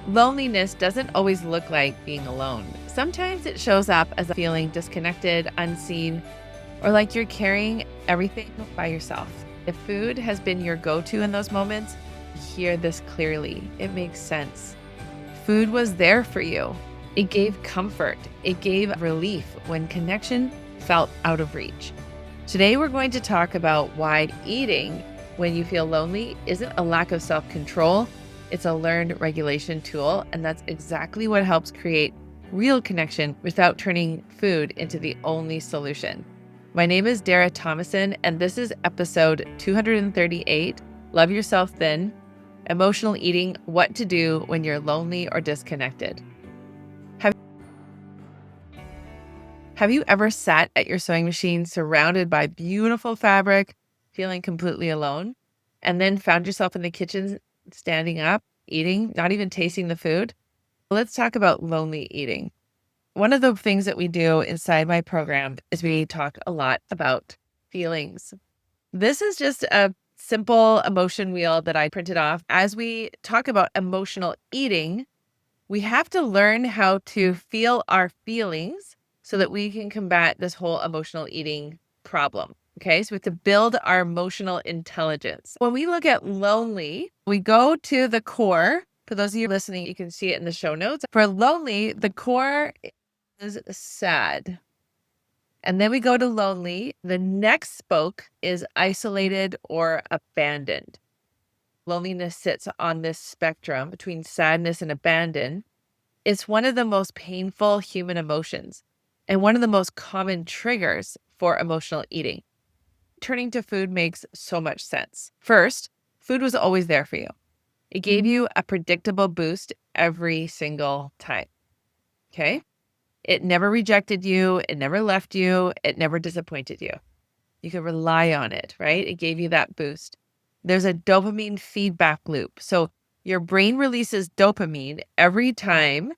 Loneliness doesn't always look like being alone. Sometimes it shows up as a feeling disconnected, unseen, or like you're carrying everything by yourself. If food has been your go-to in those moments, hear this clearly. It makes sense. Food was there for you. It gave comfort. It gave relief when connection felt out of reach. Today, we're going to talk about why eating when you feel lonely isn't a lack of self-control. It's a learned regulation tool, and that's exactly what helps create real connection without turning food into the only solution. My name is Dara Thomason, and this is episode 238, Love Yourself Thin, Emotional Eating, What to Do When You're Lonely or Disconnected. Have you ever sat at your sewing machine surrounded by beautiful fabric, feeling completely alone, and then found yourself in the kitchen standing up, eating, not even tasting the food? Let's talk about lonely eating. One of the things that we do inside my program is we talk a lot about feelings. This is just a simple emotion wheel that I printed off. As we talk about emotional eating, we have to learn how to feel our feelings so that we can combat this whole emotional eating problem. Okay, so we have to build our emotional intelligence. When we look at lonely, we go to the core. For those of you listening, you can see it in the show notes. For lonely, the core is sad. And then we go to lonely. The next spoke is isolated or abandoned. Loneliness sits on this spectrum between sadness and abandon. It's one of the most painful human emotions and one of the most common triggers for emotional eating. Turning to food makes so much sense. First, food was always there for you. It gave you a predictable boost every single time. Okay? It never rejected you. It never left you. It never disappointed you. You could rely on it, right? It gave you that boost. There's a dopamine feedback loop. So your brain releases dopamine every time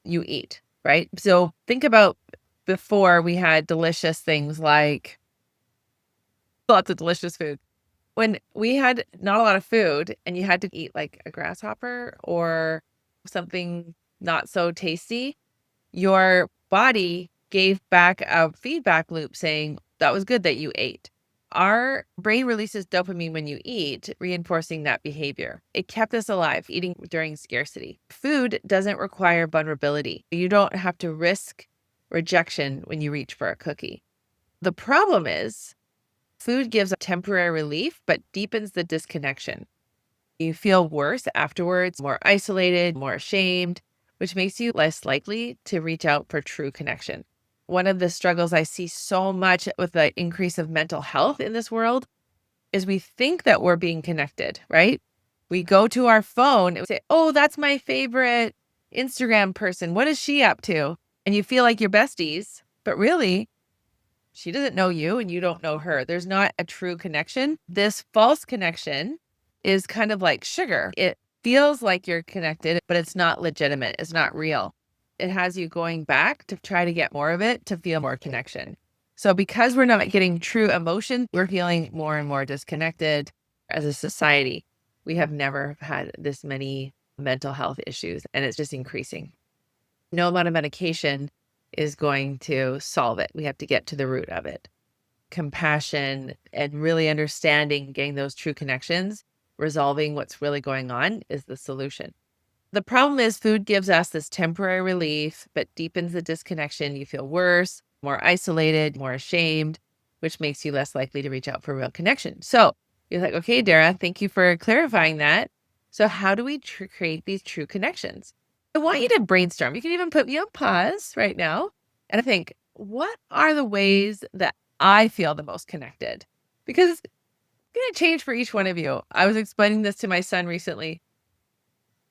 you eat, right? So think about before we had delicious things like lots of delicious food. When we had not a lot of food and you had to eat like a grasshopper or something not so tasty, your body gave back a feedback loop saying that was good that you ate. Our brain releases dopamine when you eat, reinforcing that behavior. It kept us alive, eating during scarcity. Food doesn't require vulnerability. You don't have to risk rejection when you reach for a cookie. The problem is food gives a temporary relief, but deepens the disconnection. You feel worse afterwards, more isolated, more ashamed, which makes you less likely to reach out for true connection. One of the struggles I see so much with the increase of mental health in this world is we think that we're being connected, right? We go to our phone and say, oh, that's my favorite Instagram person. What is she up to? And you feel like you're besties, but really, she doesn't know you and you don't know her. There's not a true connection. This false connection is kind of like sugar. It feels like you're connected, but it's not legitimate. It's not real. It has you going back to try to get more of it to feel more connection. So because we're not getting true emotion, we're feeling more and more disconnected as a society. We have never had this many mental health issues, and it's just increasing. No amount of medication is going to solve it. We have to get to the root of it. Compassion and really understanding, getting those true connections, resolving what's really going on is the solution. The problem is food gives us this temporary relief, but deepens the disconnection. You feel worse, more isolated, more ashamed, which makes you less likely to reach out for real connection. So you're like, okay, Dara, thank you for clarifying that. So how do we create these true connections? I want you to brainstorm. You can even put me on pause right now and think, what are the ways that I feel the most connected? Because it's going to change for each one of you. I was explaining this to my son recently.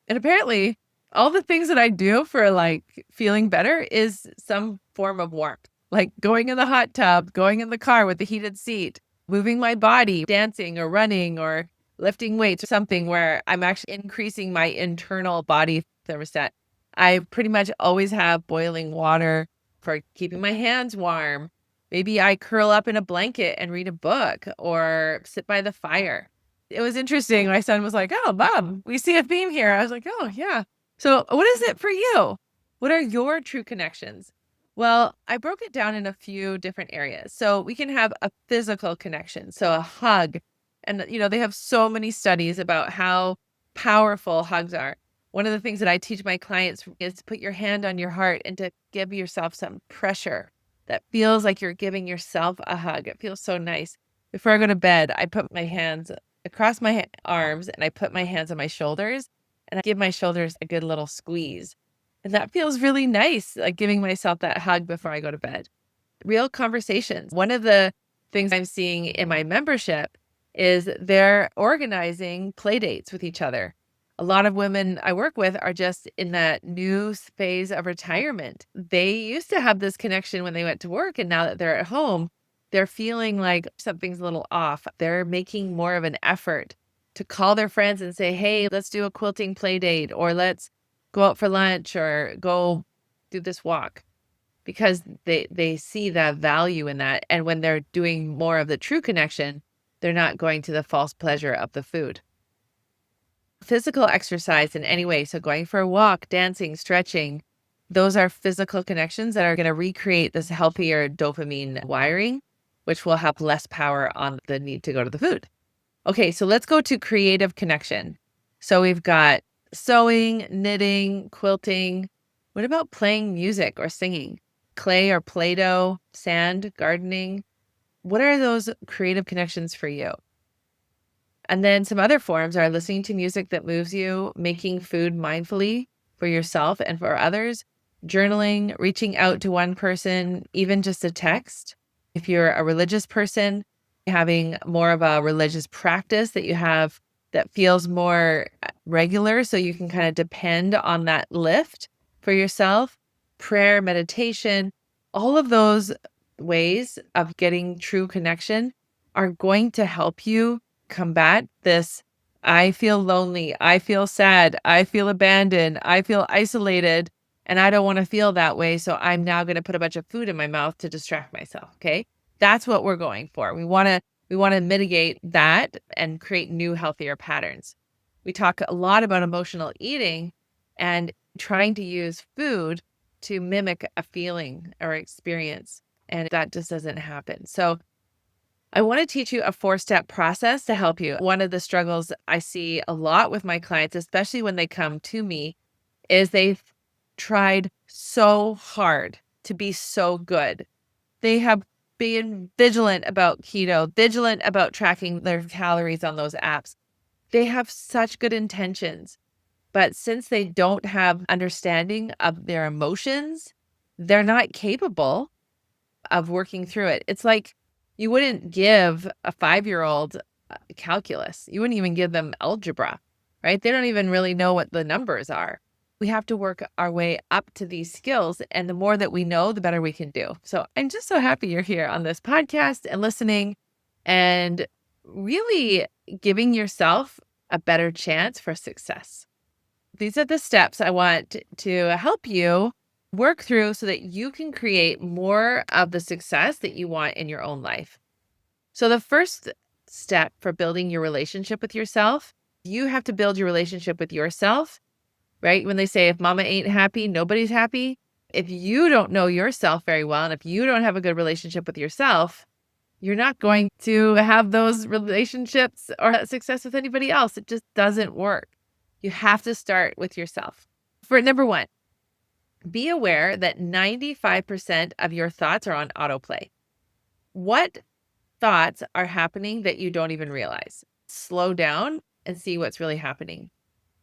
And apparently, all the things that I do for like feeling better is some form of warmth, like going in the hot tub, going in the car with the heated seat, moving my body, dancing or running or lifting weights, or something where I'm actually increasing my internal body thermostat. I pretty much always have boiling water for keeping my hands warm. Maybe I curl up in a blanket and read a book or sit by the fire. It was interesting. My son was like, oh, Mom, we see a theme here. I was like, oh, yeah. So, what is it for you? What are your true connections? Well, I broke it down in a few different areas. So, we can have a physical connection, so a hug. And, they have so many studies about how powerful hugs are. One of the things that I teach my clients is to put your hand on your heart and to give yourself some pressure that feels like you're giving yourself a hug. It feels so nice. Before I go to bed, I put my hands across my arms and I put my hands on my shoulders and I give my shoulders a good little squeeze. And that feels really nice, like giving myself that hug before I go to bed. Real conversations. One of the things I'm seeing in my membership is they're organizing play dates with each other. A lot of women I work with are just in that new phase of retirement. They used to have this connection when they went to work, and now that they're at home, they're feeling like something's a little off. They're making more of an effort to call their friends and say, hey, let's do a quilting play date, or let's go out for lunch, or go do this walk, because they see that value in that. And when they're doing more of the true connection, they're not going to the false pleasure of the food. Physical exercise in any way, so going for a walk, dancing, stretching, those are physical connections that are going to recreate this healthier dopamine wiring, which will have less power on the need to go to the food. Okay, so let's go to creative connection. So we've got sewing, knitting, quilting. What about playing music or singing? Clay or Play-Doh, sand, gardening? What are those creative connections for you? And then some other forms are listening to music that moves you, making food mindfully for yourself and for others, journaling, reaching out to one person, even just a text. If you're a religious person, having more of a religious practice that you have that feels more regular, so you can kind of depend on that lift for yourself. Prayer, meditation, all of those ways of getting true connection are going to help you combat this. I feel lonely. I feel sad. I feel abandoned. I feel isolated. And I don't want to feel that way. So I'm now going to put a bunch of food in my mouth to distract myself. Okay. That's what we're going for. We want to mitigate that and create new, healthier patterns. We talk a lot about emotional eating and trying to use food to mimic a feeling or experience. And that just doesn't happen. So I want to teach you a 4-step process to help you. One of the struggles I see a lot with my clients, especially when they come to me, is they've tried so hard to be so good. They have been vigilant about keto, vigilant about tracking their calories on those apps. They have such good intentions, but since they don't have understanding of their emotions, they're not capable of working through it. It's like you wouldn't give a 5-year-old calculus. You wouldn't even give them algebra, right? They don't even really know what the numbers are. We have to work our way up to these skills. And the more that we know, the better we can do. So I'm just so happy you're here on this podcast and listening and really giving yourself a better chance for success. These are the steps I want to help you work through so that you can create more of the success that you want in your own life. So the first step for building your relationship with yourself, you have to build your relationship with yourself, right? When they say, if mama ain't happy, nobody's happy. If you don't know yourself very well, and if you don't have a good relationship with yourself, you're not going to have those relationships or that success with anybody else. It just doesn't work. You have to start with yourself. For number one, be aware that 95% of your thoughts are on autoplay. What thoughts are happening that you don't even realize? Slow down and see what's really happening.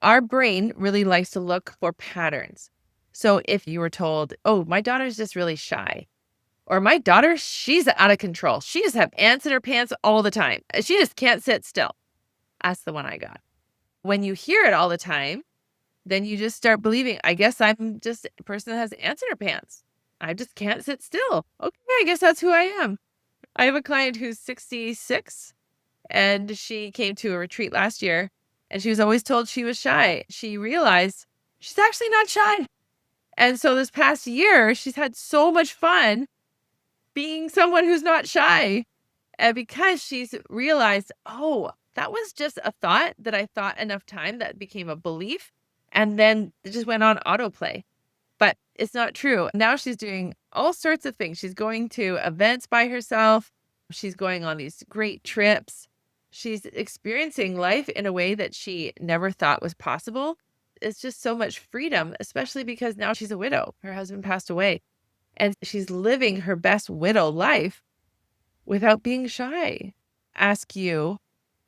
Our brain really likes to look for patterns. So if you were told, oh, my daughter's just really shy, or my daughter, she's out of control. She just have ants in her pants all the time. She just can't sit still. That's the one I got. When you hear it all the time, then you just start believing, I guess I'm just a person that has ants in her pants. I just can't sit still. Okay, I guess that's who I am. I have a client who's 66 and she came to a retreat last year and she was always told she was shy. She realized she's actually not shy. And so this past year, she's had so much fun being someone who's not shy. And because she's realized, oh, that was just a thought that I thought enough time that became a belief. And then it just went on autoplay. But it's not true. Now she's doing all sorts of things. She's going to events by herself. She's going on these great trips. She's experiencing life in a way that she never thought was possible. It's just so much freedom, especially because now she's a widow. Her husband passed away and she's living her best widow life without being shy. Ask you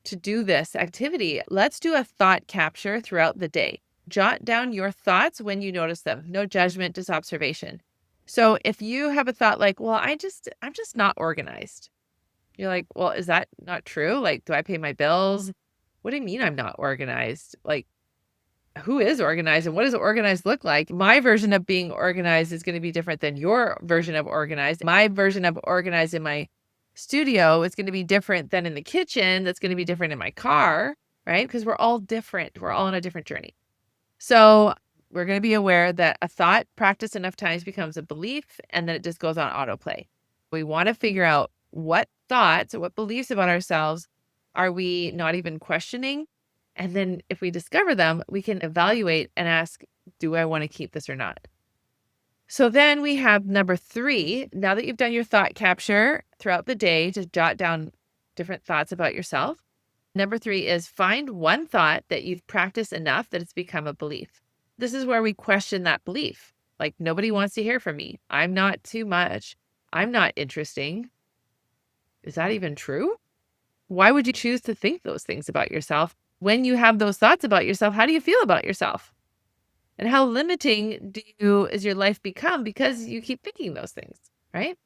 to do this activity. Let's do a thought capture throughout the day. Jot down your thoughts when you notice them. No judgment, just observation. So if you have a thought like, well, I'm just not organized. You're like, well, is that not true? Like, do I pay my bills? What do you mean I'm not organized? Like, who is organized and what does organized look like? My version of being organized is going to be different than your version of organized. My version of organized in my studio is going to be different than in the kitchen. That's going to be different in my car, right? Because we're all different. We're all on a different journey. So we're going to be aware that a thought practiced enough times becomes a belief and then it just goes on autoplay. We want to figure out what thoughts or what beliefs about ourselves are we not even questioning. And then if we discover them, we can evaluate and ask, do I want to keep this or not? So then we have number 3. Now that you've done your thought capture throughout the day to jot down different thoughts about yourself, number 3 is find one thought that you've practiced enough that it's become a belief. This is where we question that belief. Like, nobody wants to hear from me. I'm not too much. I'm not interesting. Is that even true? Why would you choose to think those things about yourself? When you have those thoughts about yourself, how do you feel about yourself? And how limiting is your life become because you keep thinking those things, right?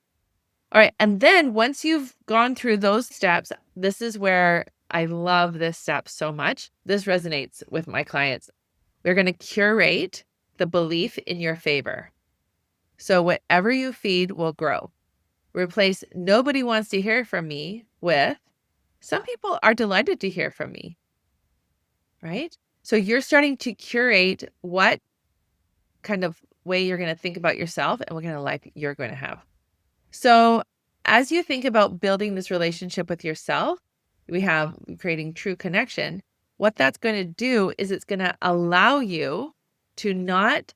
All right. And then once you've gone through those steps, this is where I love this step so much. This resonates with my clients. We're going to curate the belief in your favor. So whatever you feed will grow. Replace nobody wants to hear from me with some people are delighted to hear from me, right? So you're starting to curate what kind of way you're going to think about yourself and what kind of life you're going to have. So as you think about building this relationship with yourself, we have creating true connection. What that's going to do is it's going to allow you to not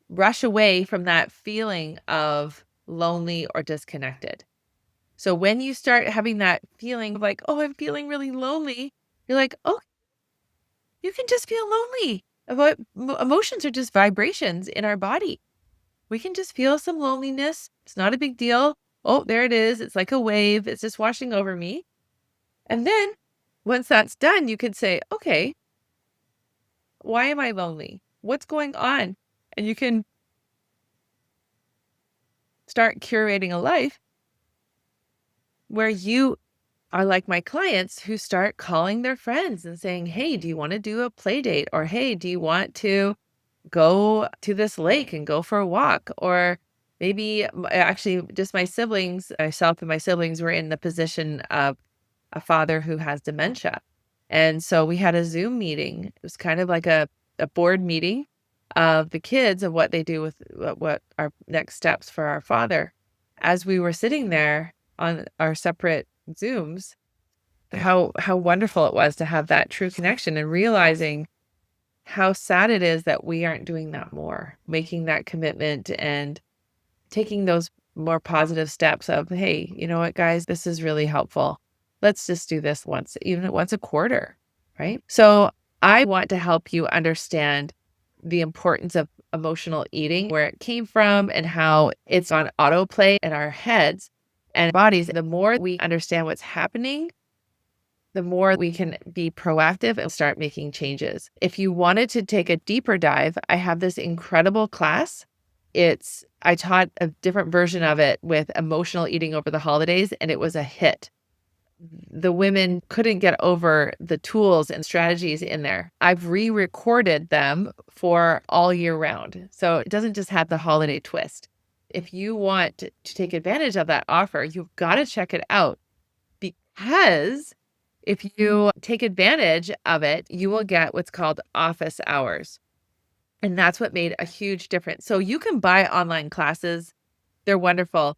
rush away from that feeling of lonely or disconnected. So when you start having that feeling of like, oh, I'm feeling really lonely, you're like, oh, you can just feel lonely. Emotions are just vibrations in our body. We can just feel some loneliness. It's not a big deal. Oh, there it is. It's like a wave. It's just washing over me. And then once that's done, you could say, okay, why am I lonely? What's going on? And you can start curating a life where you are like my clients who start calling their friends and saying, hey, do you want to do a play date? Or, hey, do you want to go to this lake and go for a walk? Or maybe actually just my siblings, myself and my siblings were in the position of a father who has dementia. And so we had a Zoom meeting. It was kind of like a board meeting of the kids of what they do with what our next steps for our father. As we were sitting there on our separate Zooms, how wonderful it was to have that true connection and realizing how sad it is that we aren't doing that more, making that commitment and taking those more positive steps of, hey, you know what, guys, this is really helpful. Let's just do this once, even once a quarter, right? So I want to help you understand the importance of emotional eating, where it came from and how it's on autoplay in our heads and bodies. The more we understand what's happening, the more we can be proactive and start making changes. If you wanted to take a deeper dive, I have this incredible class. I taught a different version of it with emotional eating over the holidays, and it was a hit. The women couldn't get over the tools and strategies in there. I've re-recorded them for all year round. So it doesn't just have the holiday twist. If you want to take advantage of that offer, you've got to check it out, because if you take advantage of it, you will get what's called office hours. And that's what made a huge difference. So you can buy online classes. They're wonderful.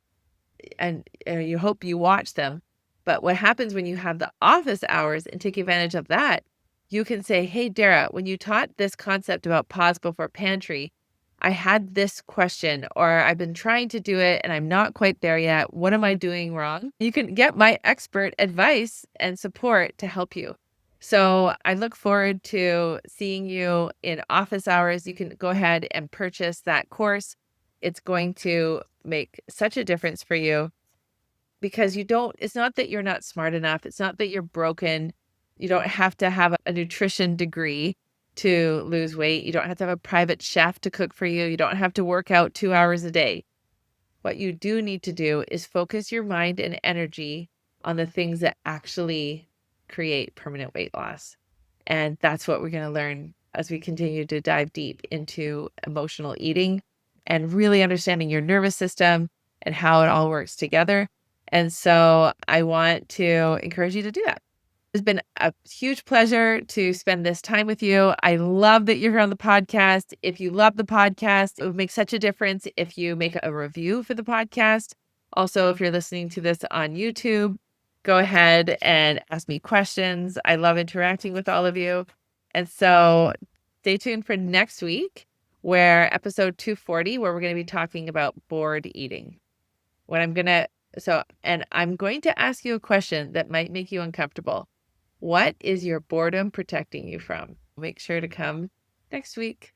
And you hope you watch them. But what happens when you have the office hours and take advantage of that, you can say, hey, Dara, when you taught this concept about pause before pantry, I had this question, or I've been trying to do it and I'm not quite there yet. What am I doing wrong? You can get my expert advice and support to help you. So I look forward to seeing you in office hours. You can go ahead and purchase that course. It's going to make such a difference for you because it's not that you're not smart enough. It's not that you're broken. You don't have to have a nutrition degree to lose weight. You don't have to have a private chef to cook for you. You don't have to work out 2 hours a day. What you do need to do is focus your mind and energy on the things that actually create permanent weight loss. And that's what we're going to learn as we continue to dive deep into emotional eating and really understanding your nervous system and how it all works together. And so I want to encourage you to do that. It's been a huge pleasure to spend this time with you. I love that you're here on the podcast. If you love the podcast, it would make such a difference if you make a review for the podcast. Also, if you're listening to this on YouTube, go ahead and ask me questions. I love interacting with all of you. And so stay tuned for next week, where episode 240, where we're going to be talking about bored eating. I'm going to ask you a question that might make you uncomfortable. What is your boredom protecting you from? Make sure to come next week.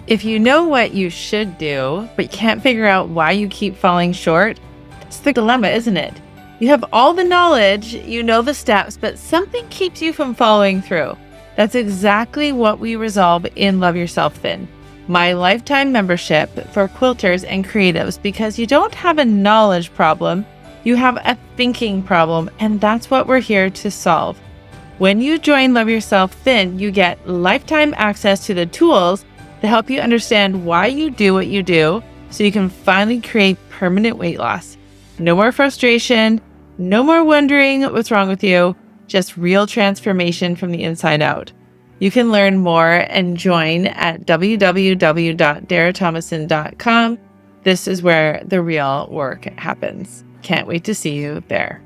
If you know what you should do, but you can't figure out why you keep falling short, that's the dilemma, isn't it? You have all the knowledge, you know the steps, but something keeps you from following through. That's exactly what we resolve in Love Yourself Thin, my lifetime membership for quilters and creatives, because you don't have a knowledge problem. You have a thinking problem, and that's what we're here to solve. When you join Love Yourself Thin, you get lifetime access to the tools to help you understand why you do what you do so you can finally create permanent weight loss. No more frustration, no more wondering what's wrong with you, just real transformation from the inside out. You can learn more and join at www.darathomason.com. This is where the real work happens. Can't wait to see you there.